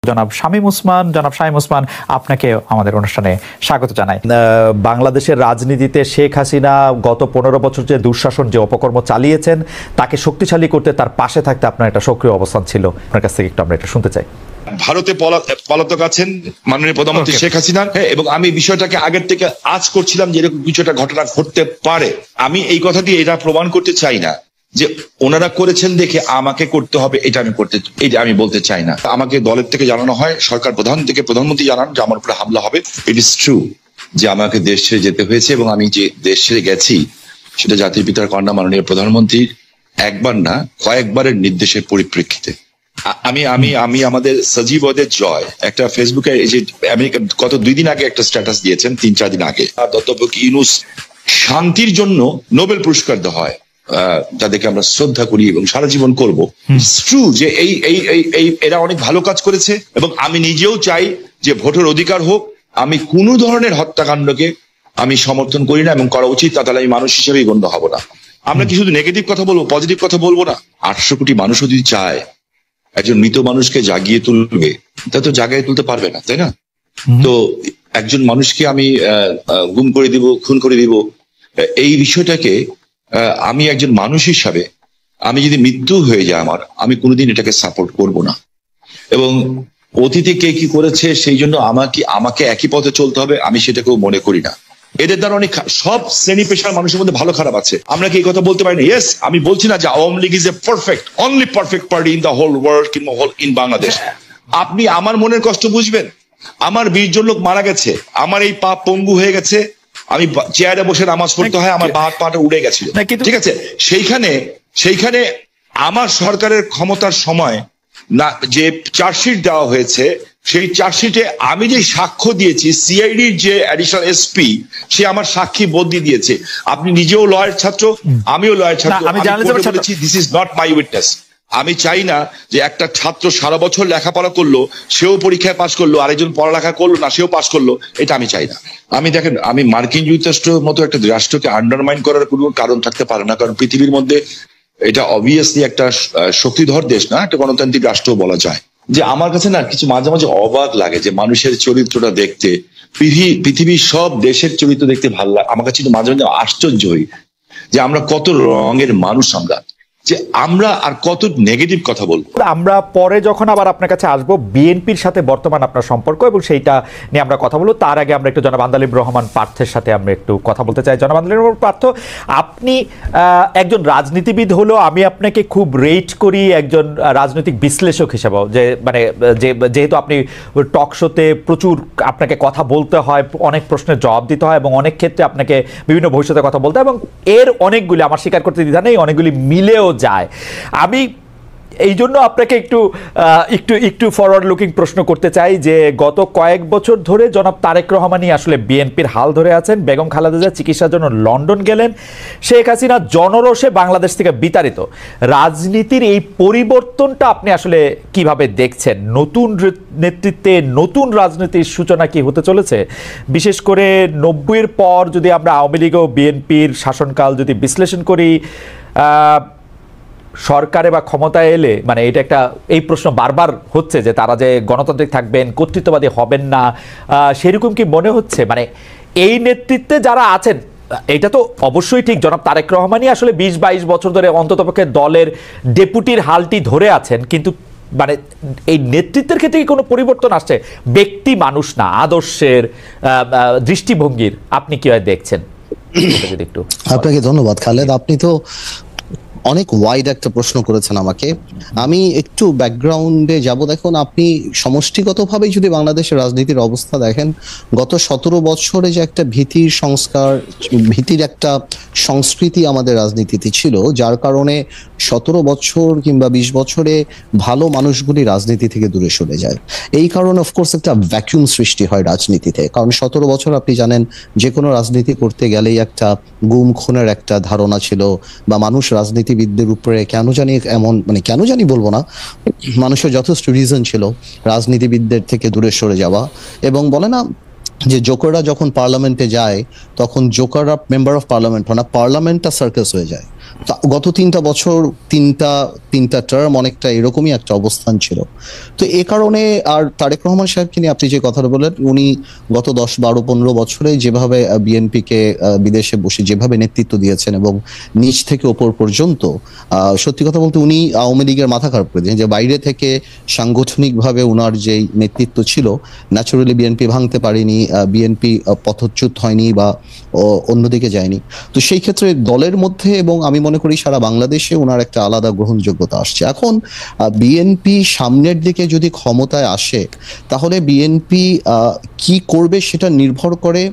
জনাব শামীম ওসমান, আপনাকে আমাদের অনুষ্ঠানে স্বাগত জানাই। বাংলাদেশের রাজনীতিতে শেখ হাসিনা গত 15 বছর যে দুঃশাসন, যে অপকর্ম চালিয়েছেন, তাকে শক্তিশালী করতে, তার পাশে থাকতে আপনার একটা সক্রিয় অবস্থান ছিল। আপনার কাছ থেকে একটু আমরা এটা শুনতে চাই। ভারতে পলাতক আছেন মাননীয় প্রধানমন্ত্রী শেখ হাসিনা, এবং আমি বিষয়টাকে আগের থেকে আজ করছিলাম যে এরকম কিছু একটা ঘটনা ঘটতে পারে। আমি এই কথা দিয়ে এটা প্রমাণ করতে চাই না যে ওনারা করেছেন দেখে আমাকে করতে হবে, এটা আমি বলতে চাই না। আমাকে দলের থেকে জানানো হয়, সরকার প্রধান থেকে প্রধানমন্ত্রী জানান যে আমার উপরে হামলা হবে। ইট ইজ ট্রু যে আমাকে দেশ ছেড়ে যেতে হয়েছে, এবং আমি যে দেশ ছেড়ে গেছি সেটা জাতির পিতার কন্যা মাননীয় প্রধানমন্ত্রীর একবার না কয়েকবারের নির্দেশের পরিপ্রেক্ষিতে। আমি আমাদের সজীব ওদের জয় একটা ফেসবুকে এই যে আমেরিকা গত 2 দিন আগে একটা স্ট্যাটাস দিয়েছেন, 3-4 দিন আগে, অধ্যাপক ইউনূস শান্তির জন্য নোবেল পুরস্কার দেওয়া হয়, যাদেরকে আমরা শ্রদ্ধা করি এবং সারা জীবন করবো। ট্রু যে এরা অনেক ভালো কাজ করেছে, এবং আমি নিজেও চাই যে ভোটের অধিকার হোক। আমি কোনো ধরনের হত্যাকাণ্ডকে আমি সমর্থন করি না, এবং করা উচিত, তাহলে আমি মানুষ হিসেবেই গণ্য হব না। আমরা কি শুধু নেগেটিভ কথা বলবো, পজিটিভ কথা বলবো না? 800 কোটি মানুষও যদি চায় একজন মৃত মানুষকে জাগিয়ে তুলবে, তা তো জাগিয়ে তুলতে পারবে না, তাই না? তো একজন মানুষকে আমি গুম করে দিব, খুন করে দিব, এই বিষয়টাকে আমি একজন মানুষ হিসাবে, আমি যদি মৃত্যু হয়ে যায় আমি কোনোদিন এটাকে সাপোর্ট করব না। এবং অতীতে কে কি করেছে সেই জন্য আমাকে একই পথে চলতে হবে, আমি সেটাকেও মনে করি না। এদের দ্বারা অনেক সব শ্রেণী পেশার মানুষের মধ্যে ভালো খারাপ আছে, আমরা কি এই কথা বলতে পারি না? ইয়েস, আমি বলছি না যে Awami League is a only perfect party in the whole world কিংবা ইন বাংলাদেশ। আপনি আমার মনের কষ্ট বুঝবেন। আমার 20 জন লোক মারা গেছে, আমার এই পা পঙ্গু হয়ে গেছে, আমি চেয়ারে বসে নামাজ পড়তে হয়, আমার বাঁ পাটা উড়ে গেছিল, ঠিক আছে? সেইখানে আমার সরকারের ক্ষমতার সময় না যে চার্জশিট দেওয়া হয়েছে, সেই চার্জশিটে আমি যে সাক্ষ্য দিয়েছি, সিআইডির যে অ্যাডিশনাল এসপি, সে আমার সাক্ষী বদলি দিয়েছে। আপনি নিজেও লয়ার ছাত্র, আমিও লয়ার ছাত্র, আমি বলেছি this is not my witness. আমি চাই না যে একটা ছাত্র সারা বছর লেখাপড়া করলো, সেও পরীক্ষায় পাশ করলো, আরেকজন পড়ালেখা করলো না, সেও পাশ করলো, এটা আমি চাই না। দেখেন, আমি মার্কিন যুক্তরাষ্ট্রের মতো একটা রাষ্ট্রকে আন্ডারমাইন করার কোনো কারণ থাকতে পারে না, কারণ পৃথিবীর মধ্যে এটা অবভিয়াসলি একটা শক্তিধর দেশ না, একটা গণতান্ত্রিক রাষ্ট্র বলা যায়। যে আমার কাছে না কিছু মাঝে মাঝে অবাক লাগে যে মানুষের চরিত্রটা দেখতে, পৃথিবীর সব দেশের চরিত্র দেখতে ভালো লাগে। আমার কাছে মাঝে মাঝে আশ্চর্য হই যে আমরা কত রঙের মানুষ, যে আমরা আর কত নেগেটিভ কথা বলবো। আমরা পরে যখন আবার আপনার কাছে আসবো, বিএনপির সাথে বর্তমান আপনার সম্পর্ক এবং সেইটা নিয়ে আমরা কথা বলবো, তার আগে আমরা একটু জনাব আন্দালিব রহমান পার্থের সাথে আমরা একটু কথা বলতে চাই। জনাব আন্দালিব রহমান পার্থ, আপনি একজন রাজনীতিবিদ হলেও আমি আপনাকে খুব রেট করি একজন রাজনৈতিক বিশ্লেষক হিসেবেও, যে মানে যেহেতু আপনি টক শোতে প্রচুর আপনাকে কথা বলতে হয়, অনেক প্রশ্নের জবাব দিতে হয়, এবং অনেক ক্ষেত্রে আপনাকে বিভিন্ন ভবিষ্যতে কথা বলতে হয়, এবং এর অনেকগুলি, আমার স্বীকার করতে দ্বিধা নেই, অনেকগুলি মিলেও যায়। আমি এই জন্য আপনাকে একটু ফরওয়ার্ড লুকিং প্রশ্ন করতে চাই যে গত কয়েক বছর ধরে জনাব তারেক রহমানই আসলে বিএনপির হাল ধরে আছেন। বেগম খালেদা জিয়া চিকিৎসার জন্য লন্ডন গেলেন, শেখ হাসিনা জনরোষে বাংলাদেশ থেকে বিতাড়িত। রাজনীতির এই পরিবর্তনটা আপনি আসলে কিভাবে দেখছেন? নতুন নেতৃত্বে নতুন রাজনীতির সূচনা কি হতে চলেছে? বিশেষ করে 90-এর পর যদি আমরা আওয়ামী লীগ ও বিএনপির শাসনকাল যদি বিশ্লেষণ করি, সরকারে বা ক্ষমতায় এলে মানে এটা একটা এই প্রশ্ন বারবার হচ্ছে যে তারা যে গণতান্ত্রিক থাকবেন, কর্তৃত্ববাদী হবেন না, সেরকম কি মনে হচ্ছে? মানে এই নেতৃত্বে যারা আছেন, এটা তো অবশ্যই ঠিক, জনাব তারেক রহমানই আসলে 20-22 বছর ধরে অন্ততপক্ষে দলের ডেপুটির হালটি ধরে আছেন, কিন্তু মানে এই নেতৃত্বের ক্ষেত্রে কি কোনো পরিবর্তন আসছে? ব্যক্তি মানুষ না, আদর্শের, দৃষ্টিভঙ্গির আপনি কি দেখছেন? একটু আপনাকে ধন্যবাদ খালেদ, আপনি তো অনেক ওয়াইড একটা প্রশ্ন করেছেন আমাকে। আমি একটু ব্যাকগ্রাউন্ডে যাব। দেখুন, আপনি সমষ্টিগতভাবেই যদি বাংলাদেশের রাজনীতির অবস্থা দেখেন, গত 17 বছরে যে একটা ভীতির সংস্কার, ভীতির একটা সংস্কৃতি আমাদের রাজনীতিতে ছিল, যার কারণে 17 বছর কিংবা 20 বছরে ভালো মানুষগুলি রাজনীতি থেকে দূরে সরে যায়। এই কারণে অফকোর্স একটা ভ্যাকুয়াম সৃষ্টি হয় রাজনীতিতে, কারণ 17 বছর আপনি জানেন যে কোনো রাজনীতি করতে গেলেই একটা গুম খুনের একটা ধারণা ছিল, বা মানুষ রাজনীতিবিদদের উপরে কেন জানি বলবো না, মানুষের যথেষ্ট রিজন ছিল রাজনীতিবিদদের থেকে দূরে সরে যাওয়া। এবং বলে না যে জোকাররা যখন পার্লামেন্টে যায় তখন জোকাররা মেম্বার অফ পার্লামেন্ট হয় না, পার্লামেন্টটা সার্কাস হয়ে যায়। গত 3টা বছর তিনটা টার্ম অনেকটা এরকমই একটা অবস্থান ছিল। তো এ কারণে আর তারেক রহমান সাহেবকে নিয়ে আপনি যে কথাটা বললেন, উনি গত 10, 12, 15 বছরে যেভাবে বিএনপিকে বিদেশে বসে যেভাবে নেতৃত্ব দিয়েছেন এবং নিচ থেকে ওপর পর্যন্ত, সত্যি কথা বলতে উনি আওয়ামী লীগের মাথা খারাপ করে দিয়েছেন। যে বাইরে থেকে সাংগঠনিকভাবে উনার যেই নেতৃত্ব ছিল, ন্যাচুরালি বিএনপি ভাঙতে পারেনি, বিএনপি পথচ্যুত হয়নি বা অন্যদিকে যায়নি। তো সেই ক্ষেত্রে দলের মধ্যে এবং আমি মনে করি সারা বাংলাদেশে ওনার একটা আলাদা গ্রহণযোগ্যতা আসছে। এখন বিএনপি সামনের দিকে যদি ক্ষমতায় আসে, তাহলে বিএনপি কি করবে সেটা নির্ভর করে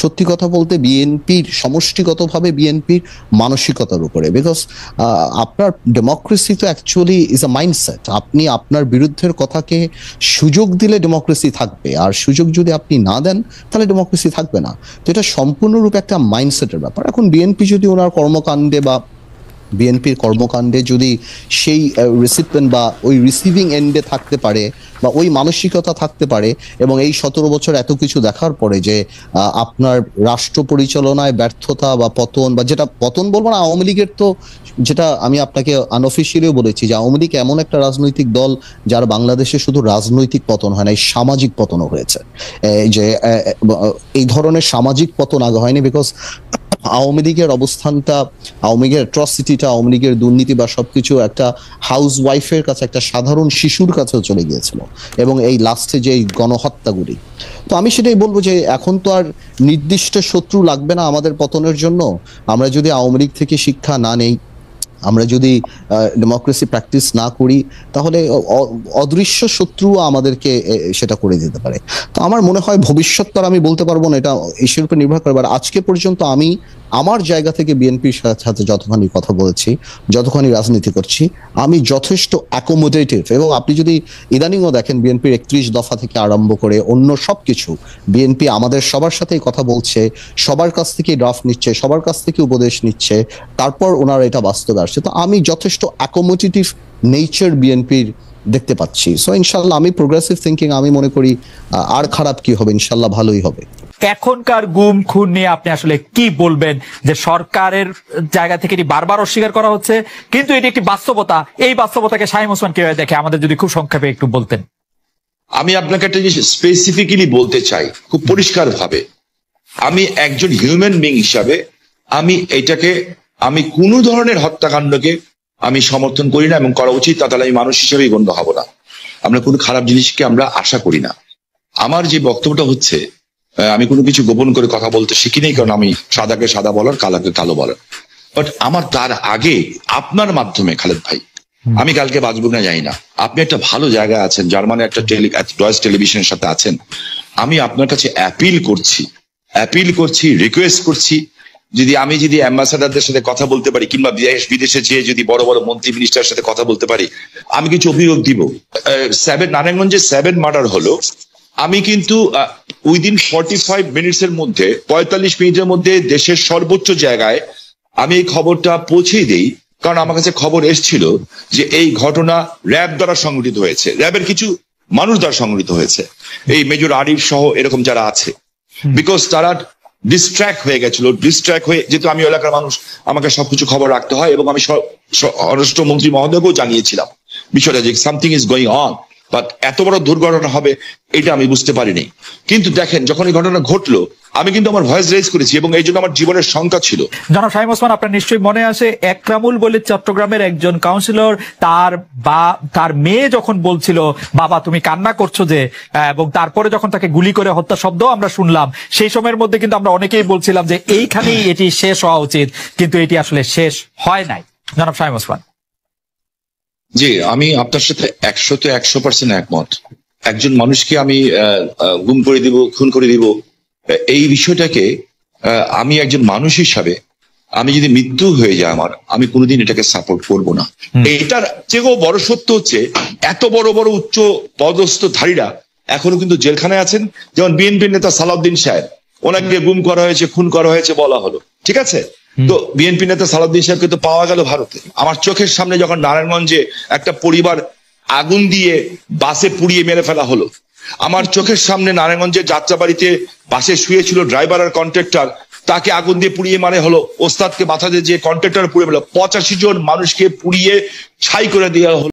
সত্যি কথা বলতে বিএনপির সমষ্টিগতভাবে বিএনপির মানসিকতার উপরে। বিকজ আপনার ডেমোক্রেসি তো অ্যাকচুয়ালি ইজ আ মাইন্ডসেট। আপনি আপনার বিরুদ্ধের কথাকে সুযোগ দিলে ডেমোক্রেসি থাকবে, আর সুযোগ যদি আপনি না দেন তাহলে ডেমোক্রেসি থাকবে না। তো এটা সম্পূর্ণরূপে একটা মাইন্ডসেটের ব্যাপার। এখন বিএনপি যদি ওনার কর্মকাণ্ডে বা বিএনপির কর্মকাণ্ডে যদি সেই রিসিপিয়েন্ট বা ওই রিসিভিং এন্ডে থাকতে পারে বা ওই মানসিকতা থাকতে পারে, এবং এই 17 বছর এত কিছু দেখার পরে যে আপনার রাষ্ট্র পরিচালনায় ব্যর্থতা বা পতন, বা যেটা পতন বলবো না, আওয়ামী লীগের তো, যেটা আমি আপনাকে আনঅফিসিয়ালিও বলেছি যে আওয়ামী লীগ এমন একটা রাজনৈতিক দল যার বাংলাদেশে শুধু রাজনৈতিক পতন হয় না, এই সামাজিক পতনও হয়েছে। যে এই ধরনের সামাজিক পতন আগে হয়নি, বিকজ আওয়ামী লীগের অবস্থানটা, আওয়ামী লীগের অ্যাট্রসিটিটা, আওয়ামী লীগের দুর্নীতি বা সবকিছু একটা হাউস ওয়াইফের কাছে, একটা সাধারণ শিশুর কাছেও চলে গিয়েছিল, এবং এই লাস্টে যে গণহত্যাগুলি। তো আমি সেটাই বলবো যে এখন তো আর নির্দিষ্ট শত্রু লাগবে না আমাদের পতনের জন্য। আমরা যদি আওয়ামী লীগ থেকে শিক্ষা না নেই, আমরা যদি ডেমোক্রেসি প্র্যাকটিস না করি, তাহলে অদৃশ্য শত্রু আমাদেরকে সেটা করে দিতে পারে। তো আমার মনে হয় ভবিষ্যৎ তো আমি বলতে পারবো না, এটা ইস্যুর উপর নির্ভর করে। আজকে পর্যন্ত আমি আমার জায়গা থেকে বিএনপির সাথে যতখানি কথা বলছি, যতখানি রাজনীতি করছি, আমি যথেষ্ট অ্যাকোমোডেটিভ। এবং আপনি যদি ইদানিংও দেখেন বিএনপির 31 দফা থেকে আরম্ভ করে অন্য সবকিছু, বিএনপি আমাদের সবার সাথেই কথা বলছে, সবার কাছ থেকে ড্রাফট নিচ্ছে, সবার কাছ থেকে উপদেশ নিচ্ছে, তারপর ওনারা এটা বাস্তবে আসছে। তো আমি যথেষ্ট অ্যাকোমোডেটিভ নেচার বিএনপির দেখতে পাচ্ছি। সো ইনশাল্লাহ আমি প্রোগ্রেসিভ থিঙ্কিং, আমি মনে করি আর খারাপ কি হবে, ইনশাল্লাহ ভালোই হবে। এখনকার গুম খুন নিয়ে আপনি আসলে কি বলবেন? যে সরকারের জায়গা থেকে এটি বারবার অস্বীকার করা হচ্ছে, কিন্তু এটি একটি বাস্তবতা। এই বাস্তবতাকে শামীম ওসমান কিভাবে দেখে, আমাদের যদি খুব সংক্ষেপে একটু বলতেন। আমি আপনাকে একটা জিনিস স্পেসিফিক্যালি বলতে চাই খুব পরিষ্কার ভাবে। আমি একজন হিউম্যান বিং হিসাবে আমি কোনো ধরনের হত্যাকাণ্ডকে আমি সমর্থন করি না, এবং করা উচিত, তাহলে আমি মানুষ হিসেবেই গণ্য হব না। আমরা কোনো খারাপ জিনিসকে আমরা আশা করি না। আমার যে বক্তব্যটা হচ্ছে, আমি কোনো কিছু গোপন করে কথা বলতে শিখি নেই, কারণ আমি সাদাকে সাদা বলার, কালাকে কালো বলার। বাট আমার তার আগে আপনার মাধ্যমে, খালেদ ভাই, আমি কালকে বাঁচব না জানি না, আপনি একটা ভালো জায়গায় আছেন, জার্মানি একটা ডয়েচ টেলিভিশনের সাথে আছেন। আমি আপনার কাছে অ্যাপিল করছি, রিকোয়েস্ট করছি, আমি যদি অ্যাম্বাসাডারদের সাথে কথা বলতে পারি, কিংবা বিদেশে যেয়ে যদি বড় বড় মন্ত্রী মিনিস্টারের সাথে কথা বলতে পারি, আমি কিছু অভিযোগ দিব। নারায়ণগঞ্জে 7 মার্ডার হলো, আমি কিন্তু উইদিন 45 মিনিটসের মধ্যে, 45 মিনিটের মধ্যে দেশের সর্বোচ্চ জায়গায় আমি এই খবরটা পৌঁছেই দেই, কারণ আমার কাছে খবর এসেছিল যে এই ঘটনা র্যাব দ্বারা সংঘটিত হয়েছে, র্যাবের কিছু মানুষ দ্বারা সংঘটিত হয়েছে, এই মেজর আরিফ সহ এরকম যারা আছে। বিকজ তারা ডিস্ট্র্যাক্ট হয়ে গেছিল, যেহেতু আমি এলাকার মানুষ, আমাকে সবকিছু খবর রাখতে হয়, এবং আমি স্বরাষ্ট্রমন্ত্রী মহোদয়কেও জানিয়েছিলাম বিষয়টা, যে something is going on, but এত বড় দুর্ঘটনা হবে এটা আমি বুঝতে পারিনি। কিন্তু দেখেন, যখন এই ঘটনা ঘটলো, আমি কিন্তু আমার ভয়েস রেজ করেছি, এবং এই জন্য আমার জীবনের শঙ্কা ছিল। জনাব শামীম ওসমান, আপনার নিশ্চয়ই মনে আছে একরামুল বলে চট্টগ্রামের একজন কাউন্সিলর, তার মেয়ে যখন বলছিল বাবা তুমি কান্না করছো যে, এবং তারপরে যখন তাকে গুলি করে হত্যা শব্দ আমরা শুনলাম, সেই সময়ের মধ্যে কিন্তু আমরা অনেকেই বলছিলাম যে এইখানেই এটি শেষ হওয়া উচিত, কিন্তু এটি আসলে শেষ হয় নাই। জনাব শামীম ওসমান। জি, আমি আপনার সাথে 100% একমত। একজন মানুষকে আমি গুম করে দিব, খুন করে দিব, এই বিষয়টাকে আমি একজন মানুষ হিসাবে, আমি যদি মৃত্যু হয়ে যায় আমার, আমি কোনোদিন এটাকে সাপোর্ট করব না। এটার চেয়েও বড় সত্য হচ্ছে, এত বড় বড় উচ্চ পদস্থধারীরা এখনো কিন্তু জেলখানায় আছেন। যেমন বিএনপির নেতা সালাউদ্দিন সাহেব, ওনাকে গুম করা হয়েছে, খুন করা হয়েছে বলা হলো, ঠিক আছে। তো বিএনপি নেতা সালাউদ্দিন সাহেবকে তো পাওয়া গেল ভারতে। আমার চোখের সামনে যখন নারায়ণগঞ্জে একটা পরিবার আগুন দিয়ে বাসে পুড়িয়ে মেরে ফেলা হলো, আমার চোখের সামনে নারায়ণগঞ্জের যাত্রাবাড়িতে বাসে শুয়েছিল ড্রাইভার আর কন্ট্রাক্টর, তাকে আগুন দিয়ে পুড়িয়ে মানে হলো, ওস্তাদকে মাথা দিয়ে যে কন্ট্রাক্টর পুড়িয়ে হলো, 85 জন মানুষকে পুড়িয়ে ছাই করে দেওয়া হলো।